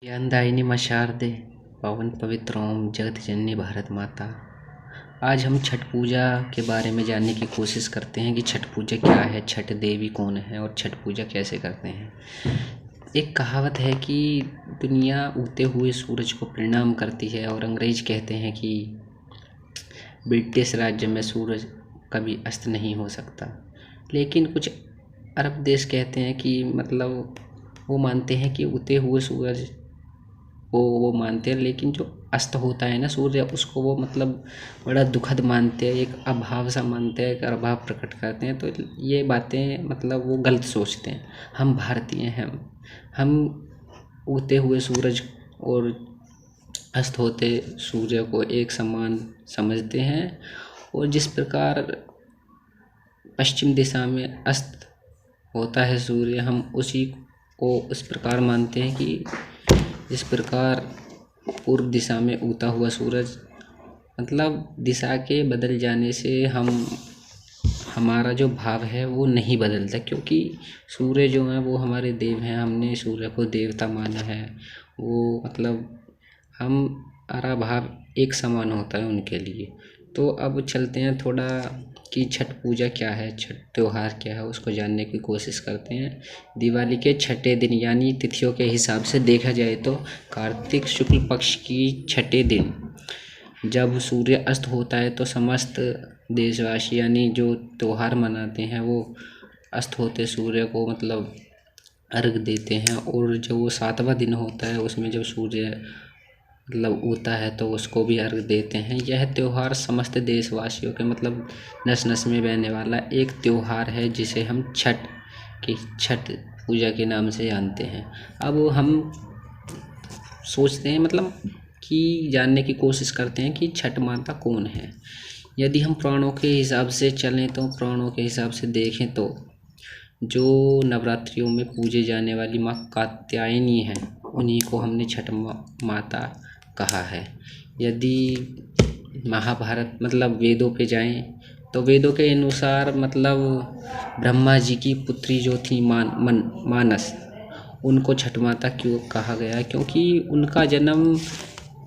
ज्ञानदायिनी माँ शारदे, पावन पवित्र ओम जगत जननी भारत माता। आज हम छठ पूजा के बारे में जानने की कोशिश करते हैं कि छठ पूजा क्या है, छठ देवी कौन है और छठ पूजा कैसे करते हैं। एक कहावत है कि दुनिया उगते हुए सूरज को प्रणाम करती है और अंग्रेज कहते हैं कि ब्रिटिश राज्य में सूरज कभी अस्त नहीं हो सकता। लेकिन कुछ अरब देश कहते हैं कि मतलब वो मानते हैं कि उगते हुए सूरज वो मानते हैं, लेकिन जो अस्त होता है ना सूर्य, उसको वो मतलब बड़ा दुखद मानते हैं, एक अभाव सा मानते हैं, एक अभाव प्रकट करते हैं। तो ये बातें मतलब वो गलत सोचते हैं। हम भारतीय हैं, हम उगते हुए सूरज और अस्त होते सूर्य को एक समान समझते हैं। और जिस प्रकार पश्चिम दिशा में अस्त होता है सूर्य, हम उसी को उस प्रकार मानते हैं कि जिस प्रकार पूर्व दिशा में उगता हुआ सूरज, मतलब दिशा के बदल जाने से हमारा जो भाव है वो नहीं बदलता, क्योंकि सूर्य जो है वो हमारे देव हैं। हमने सूर्य को देवता माना है। वो मतलब हमारा भाव एक समान होता है उनके लिए। तो अब चलते हैं थोड़ा कि छठ पूजा क्या है, छठ त्यौहार क्या है, उसको जानने की कोशिश करते हैं। दिवाली के छठे दिन यानी तिथियों के हिसाब से देखा जाए तो कार्तिक शुक्ल पक्ष की छठे दिन जब सूर्य अस्त होता है तो समस्त देशवासी यानी जो त्यौहार मनाते हैं वो अस्त होते सूर्य को मतलब अर्घ देते हैं। और जो वो 7वां दिन होता है उसमें जब सूर्य मतलब उगता है तो उसको भी अर्घ देते हैं। यह त्यौहार समस्त देशवासियों के मतलब नस नस में बहने वाला एक त्यौहार है, जिसे हम छठ पूजा के नाम से जानते हैं। अब हम सोचते हैं मतलब कि जानने की कोशिश करते हैं कि छठ माता कौन है। यदि हम पुराणों के हिसाब से चलें तो पुराणों के हिसाब से देखें तो जो नवरात्रियों में पूजे जाने वाली माँ कात्यायनी हैं, उन्हीं को हमने छठ माता कहा है। यदि महाभारत मतलब वेदों पे जाएं तो वेदों के अनुसार मतलब ब्रह्मा जी की पुत्री जो थी मानस, उनको छठ माता क्यों कहा गया, क्योंकि उनका जन्म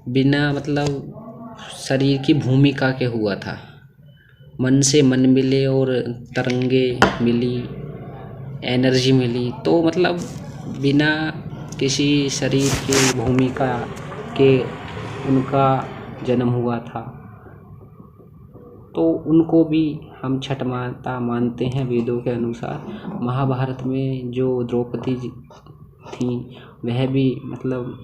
बिना मतलब शरीर की भूमिका के हुआ था। मन से मन मिले और तरंगे मिली, एनर्जी मिली, तो मतलब बिना किसी शरीर की भूमिका के उनका जन्म हुआ था। तो उनको भी हम छठ माता मानते हैं वेदों के अनुसार। महाभारत में जो द्रौपदी जी थी वह भी मतलब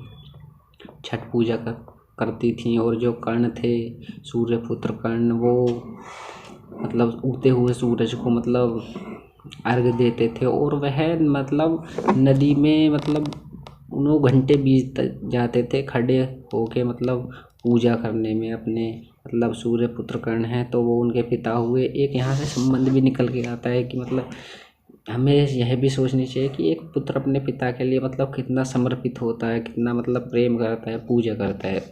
छठ पूजा करती थी। और जो कर्ण थे, सूर्यपुत्र कर्ण, वो मतलब उगते हुए सूरज को मतलब अर्घ देते थे। और वह मतलब नदी में मतलब 9 घंटे बीत जाते थे खड़े होके मतलब पूजा करने में अपने मतलब सूर्यपुत्र कर्ण हैं तो वो उनके पिता हुए। एक यहाँ से संबंध भी निकल के आता है कि मतलब हमें यह भी सोचनी चाहिए कि एक पुत्र अपने पिता के लिए मतलब कितना समर्पित होता है, कितना मतलब प्रेम करता है, पूजा करता है।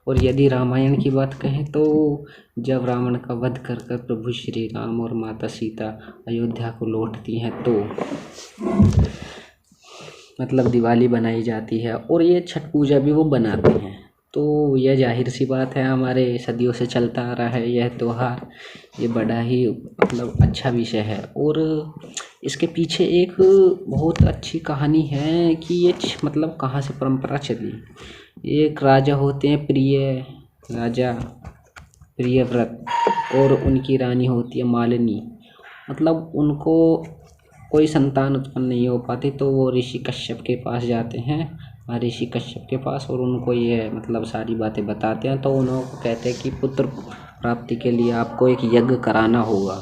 और यदि रामायण की बात कहें तो जब रावण का वध कर कर प्रभु श्री राम और माता सीता अयोध्या को लौटती हैं तो मतलब दिवाली बनाई जाती है और ये छठ पूजा भी वो बनाते हैं। तो यह जाहिर सी बात है, हमारे सदियों से चलता आ रहा है यह त्यौहार। ये बड़ा ही मतलब अच्छा विषय है और इसके पीछे एक बहुत अच्छी कहानी है कि ये मतलब कहाँ से परंपरा चली। एक राजा होते हैं राजा प्रियव्रत, और उनकी रानी होती है मालिनी। मतलब उनको कोई संतान उत्पन्न नहीं हो पाती तो वो ऋषि कश्यप के पास जाते हैं, ऋषि कश्यप के पास, और उनको ये मतलब सारी बातें बताते हैं। तो उनको कहते हैं कि पुत्र प्राप्ति के लिए आपको एक यज्ञ कराना होगा।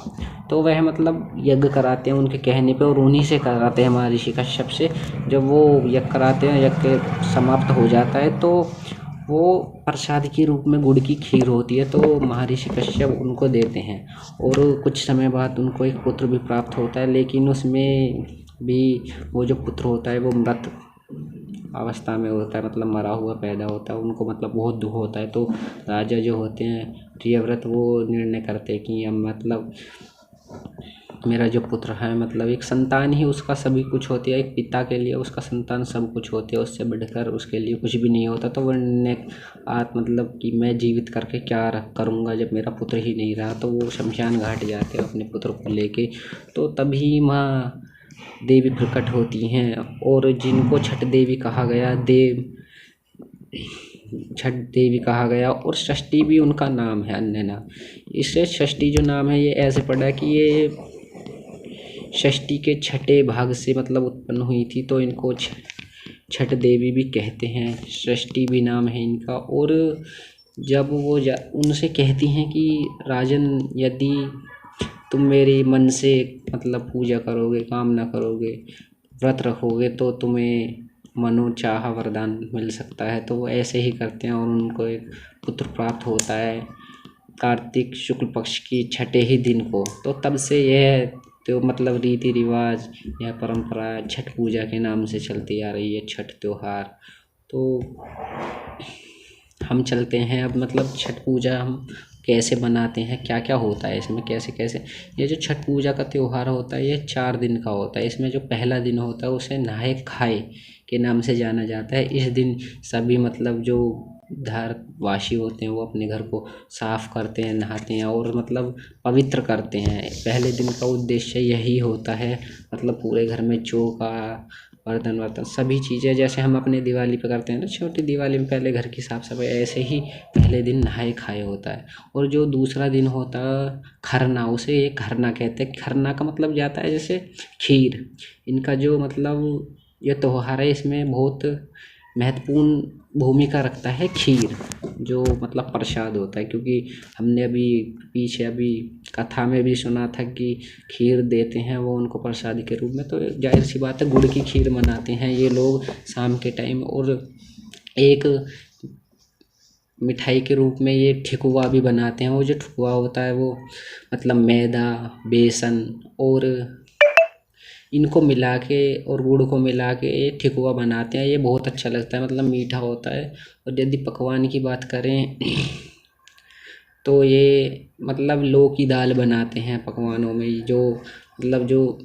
तो वह मतलब यज्ञ कराते हैं उनके कहने पे, और उन्हीं से कराते हैं महर्षि कश्यप से। जब वो यज्ञ कराते हैं, यज्ञ समाप्त हो जाता है तो वो प्रसाद के रूप में गुड़ की खीर होती है तो महर्षि कश्यप उनको देते हैं। और कुछ समय बाद उनको एक पुत्र भी प्राप्त होता है, लेकिन उसमें भी वो जो पुत्र होता है वो मृत अवस्था में होता है, मतलब मरा हुआ पैदा होता है। उनको मतलब बहुत दुख होता है। तो राजा जो होते हैं प्रियव्रत, वो निर्णय करते हैं कि हम मतलब मेरा जो पुत्र है मतलब एक संतान ही उसका सभी कुछ होती है। एक पिता के लिए उसका संतान सब कुछ होती है, उससे बढ़कर उसके लिए कुछ भी नहीं होता। तो वो मतलब कि मैं जीवित करके क्या करूँगा जब मेरा पुत्र ही नहीं रहा। तो वो शमशान घाट जाते हैं अपने पुत्र को लेके। तो तभी माँ देवी प्रकट होती हैं, और जिनको छठ देवी कहा गया, छठ देवी कहा गया, और षष्ठी भी उनका नाम है, अन्य नाम। इससे षष्ठी जो नाम है ये ऐसे पड़ा कि ये षष्ठी के छठे भाग से मतलब उत्पन्न हुई थी, तो इनको छठ देवी भी कहते हैं। षष्ठी भी नाम है इनका। और जब वो उनसे कहती हैं कि राजन, यदि तुम मेरे मन से मतलब पूजा करोगे, कामना करोगे, व्रत रखोगे, तो तुम्हें मनोचाहा वरदान मिल सकता है। तो वो ऐसे ही करते हैं और उनको एक पुत्र प्राप्त होता है कार्तिक शुक्ल पक्ष की छठे ही दिन को। तो तब से यह तो मतलब रीति रिवाज या परंपरा छठ पूजा के नाम से चलती आ रही है, छठ त्योहार। तो हम चलते हैं अब मतलब छठ पूजा हम कैसे बनाते हैं, क्या क्या होता है इसमें, कैसे कैसे। ये जो छठ पूजा का त्यौहार होता है ये 4 दिन का होता है। इसमें जो पहला दिन होता है उसे नहाए खाए के नाम से जाना जाता है। इस दिन सभी मतलब जो भारतवासी होते हैं वो अपने घर को साफ करते हैं, नहाते हैं और मतलब पवित्र करते हैं। पहले दिन का उद्देश्य यही होता है, मतलब पूरे घर में चौका, बर्तन वर्तन सभी चीज़ें जैसे हम अपने दिवाली पे करते हैं ना, छोटी दिवाली में पहले घर की साफ सफाई, ऐसे ही पहले दिन नहाए खाए होता है। और जो दूसरा दिन होता है खरना, उसे एक खरना कहते हैं। खरना का मतलब जाता है जैसे खीर। इनका जो मतलब ये त्योहार है इसमें बहुत महत्वपूर्ण भूमिका रखता है खीर, जो मतलब प्रसाद होता है। क्योंकि हमने अभी कथा में भी सुना था कि खीर देते हैं वो उनको प्रसाद के रूप में। तो जाहिर सी बात है गुड़ की खीर बनाते हैं ये लोग शाम के टाइम। और एक मिठाई के रूप में ये ठेकुआ भी बनाते हैं। वो जो ठेकुआ होता है वो मतलब मैदा, बेसन और इनको मिला के और गुड़ को मिला के ठेकुआ बनाते हैं। ये बहुत अच्छा लगता है, मतलब मीठा होता है। और यदि पकवान की बात करें तो ये मतलब लौ की दाल बनाते हैं पकवानों में, जो मतलब जो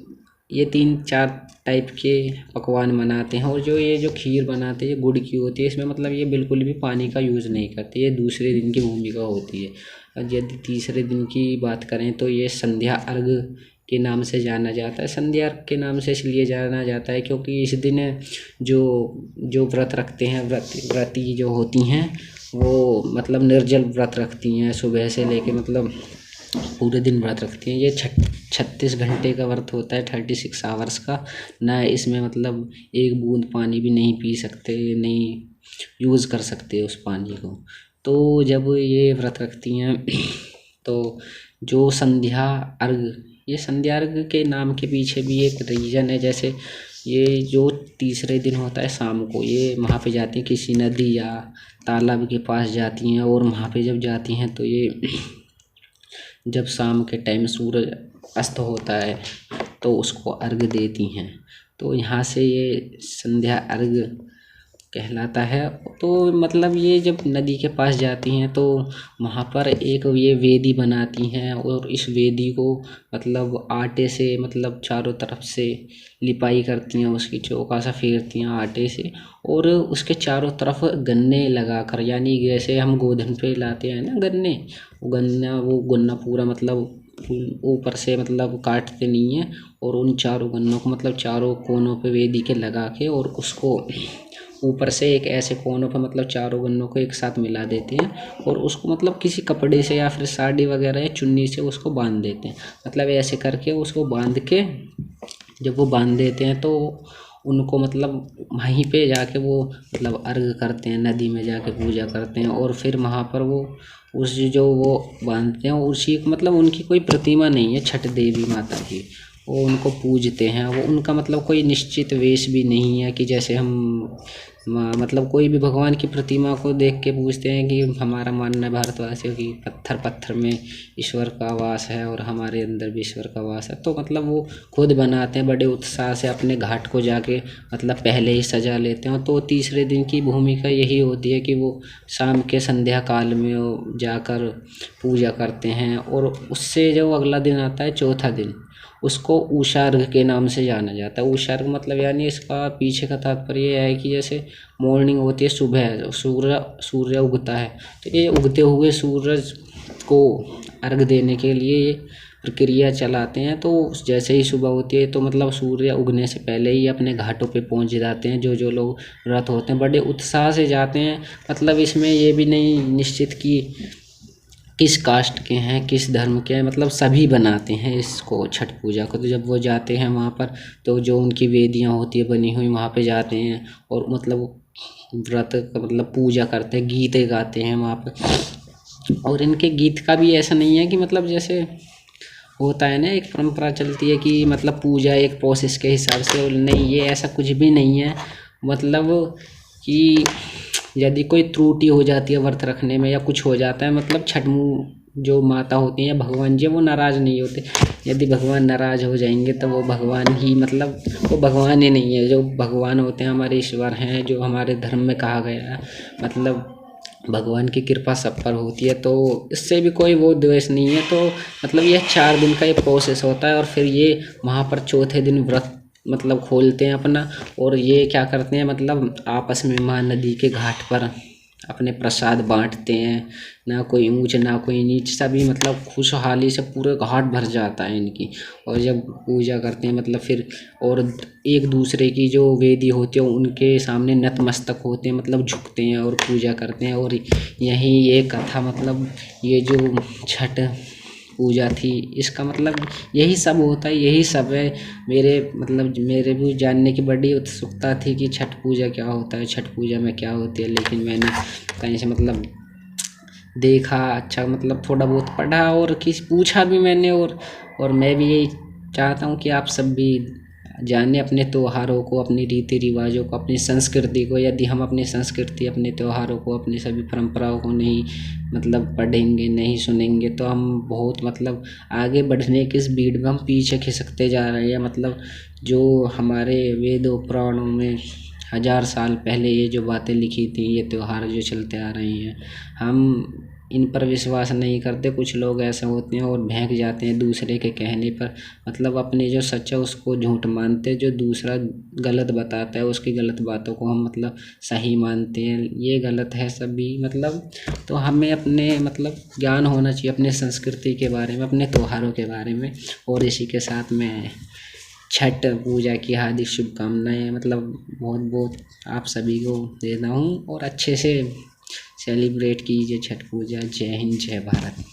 ये 3-4 टाइप के पकवान बनाते हैं। और जो खीर बनाते हैं ये गुड़ की होती है। इसमें मतलब ये बिल्कुल भी पानी का यूज़ नहीं करते, ये दूसरे दिन की भूमिका होती है। और यदि तीसरे दिन की बात करें तो ये संध्या अर्घ के नाम से जाना जाता है। संध्या अर्घ के नाम से इसलिए जाना जाता है क्योंकि इस दिन जो व्रत रखते हैं, व्रती जो होती हैं वो मतलब निर्जल व्रत रखती हैं, सुबह से लेके मतलब पूरे दिन व्रत रखती हैं। ये 36 घंटे का व्रत होता है, 36 आवर्स का। ना इसमें मतलब एक बूंद पानी भी नहीं पी सकते, नहीं यूज़ कर सकते उस पानी को। तो जब ये व्रत रखती हैं तो जो संध्या अर्घ, ये संध्या अर्घ के नाम के पीछे भी एक रीज़न है। जैसे ये जो तीसरे दिन होता है शाम को, ये वहाँ पे जाती हैं किसी नदी या तालाब के पास जाती हैं। और वहाँ पे जब जाती हैं तो ये जब शाम के टाइम सूरज अस्त होता है तो उसको अर्घ देती हैं। तो यहाँ से ये संध्या अर्घ कहलाता है। तो मतलब ये जब नदी के पास जाती हैं तो वहाँ पर एक ये वेदी बनाती हैं, और इस वेदी को मतलब आटे से मतलब चारों तरफ से लिपाई करती हैं, उसकी चौका सा फेरती हैं आटे से। और उसके चारों तरफ गन्ने लगाकर, यानी जैसे हम गोधन पे लाते हैं ना गन्ने, वो गन्ना पूरा मतलब ऊपर से मतलब काटते नहीं हैं। और उन चारों गन्नों को मतलब चारों कोनों पे वेदी के लगा के, और उसको ऊपर से एक ऐसे कोनों पर मतलब चारों गन्नों को एक साथ मिला देते हैं। और उसको मतलब किसी कपड़े से या फिर साड़ी वगैरह या चुन्नी से उसको बांध देते हैं। मतलब ऐसे करके उसको बांध के जब वो बांध देते हैं तो उनको मतलब वहीं पे जाके वो मतलब अर्घ करते हैं, नदी में जाके पूजा करते हैं। और फिर वहाँ पर वो उस जो वो बांधते हैं उसी को मतलब उनकी कोई प्रतिमा नहीं है छठ देवी माता की, वो उनको पूजते हैं। वो उनका मतलब कोई निश्चित वेश भी नहीं है कि जैसे हम मतलब कोई भी भगवान की प्रतिमा को देख के पूछते हैं कि हमारा मानना है भारतवासियों की पत्थर पत्थर में ईश्वर का वास है और हमारे अंदर भी ईश्वर का वास है। तो मतलब वो खुद बनाते हैं बड़े उत्साह से, अपने घाट को जाके मतलब पहले ही सजा लेते हैं। तो तीसरे दिन की भूमिका यही होती है कि वो शाम के संध्या काल में वो जाकर पूजा करते हैं। और उससे जो अगला दिन आता है चौथा दिन, उसको उषा अर्घ के नाम से जाना जाता है। उषा अर्घ मतलब यानी इसका पीछे का तात्पर्य ये है कि जैसे मॉर्निंग होती है, सुबह सूर्य उगता है, तो ये उगते हुए सूरज को अर्घ देने के लिए ये प्रक्रिया चलाते हैं। तो जैसे ही सुबह होती है तो मतलब सूर्य उगने से पहले ही अपने घाटों पे पहुंच जाते हैं। जो जो लोग व्रत होते हैं बड़े उत्साह से जाते हैं। मतलब इसमें ये भी नहीं निश्चित कि किस कास्ट के हैं, किस धर्म के हैं, मतलब सभी बनाते हैं इसको, छठ पूजा को। तो जब वो जाते हैं वहाँ पर, तो जो उनकी वेदियाँ होती है बनी हुई, वहाँ पे जाते हैं और मतलब व्रत का मतलब पूजा करते हैं, गीत गाते हैं वहाँ पर। और इनके गीत का भी ऐसा नहीं है कि मतलब जैसे होता है ना, एक परंपरा चलती है कि मतलब पूजा एक प्रोसेस के हिसाब से, नहीं, ये ऐसा कुछ भी नहीं है। मतलब कि यदि कोई त्रुटि हो जाती है व्रत रखने में या कुछ हो जाता है, मतलब छठ जो माता होती हैं, भगवान जी, वो नाराज़ नहीं होते। यदि भगवान नाराज़ हो जाएंगे तो वो भगवान ही, मतलब वो भगवान ही नहीं है। जो भगवान होते हैं हमारे ईश्वर हैं, जो हमारे धर्म में कहा गया है। मतलब भगवान की कृपा सब पर होती है, तो इससे भी कोई वो द्वेष नहीं है। तो मतलब ये 4 दिन का ये प्रोसेस होता है और फिर ये वहाँ पर चौथे दिन व्रत मतलब खोलते हैं अपना। और ये क्या करते हैं, मतलब आपस में महानदी के घाट पर अपने प्रसाद बांटते हैं। ना कोई ऊंच ना कोई नीच, सभी मतलब खुशहाली से पूरे घाट भर जाता है इनकी। और जब पूजा करते हैं मतलब फिर, और एक दूसरे की जो वेदी होती है उनके सामने नतमस्तक होते हैं, मतलब झुकते हैं और पूजा करते हैं। और यही ये कथा, मतलब ये जो छठ पूजा थी, इसका मतलब यही सब होता है, यही सब है। मेरे भी जानने की बड़ी उत्सुकता थी कि छठ पूजा क्या होता है, छठ पूजा में क्या होती है। लेकिन मैंने कहीं से मतलब देखा, अच्छा मतलब थोड़ा बहुत पढ़ा और किसी पूछा भी मैंने। और मैं भी यही चाहता हूँ कि आप सब भी जाने अपने त्योहारों को, अपनी रीति रिवाजों को, अपनी संस्कृति को। यदि हम अपनी संस्कृति, अपने त्योहारों को, अपनी सभी परंपराओं को नहीं मतलब पढ़ेंगे, नहीं सुनेंगे, तो हम बहुत मतलब आगे बढ़ने की इस भीड़ में हम पीछे खिसकते जा रहे हैं। मतलब जो हमारे वेदों पुराणों में 1000 साल पहले ये जो बातें लिखी थी, ये त्योहार जो चलते आ रहे हैं, हम इन पर विश्वास नहीं करते। कुछ लोग ऐसे होते हैं और बहक जाते हैं दूसरे के कहने पर, मतलब अपने जो सच है उसको झूठ मानते हैं, जो दूसरा गलत बताता है उसकी गलत बातों को हम मतलब सही मानते हैं। ये गलत है सभी मतलब। तो हमें अपने मतलब ज्ञान होना चाहिए अपने संस्कृति के बारे में, अपने त्योहारों के बारे में। और इसी के साथ मैं छठ पूजा की हार्दिक शुभकामनाएं मतलब बहुत बहुत आप सभी को देता हूँ। और अच्छे से सेलिब्रेट कीजिए छठ पूजा। जय हिंद, जय भारत।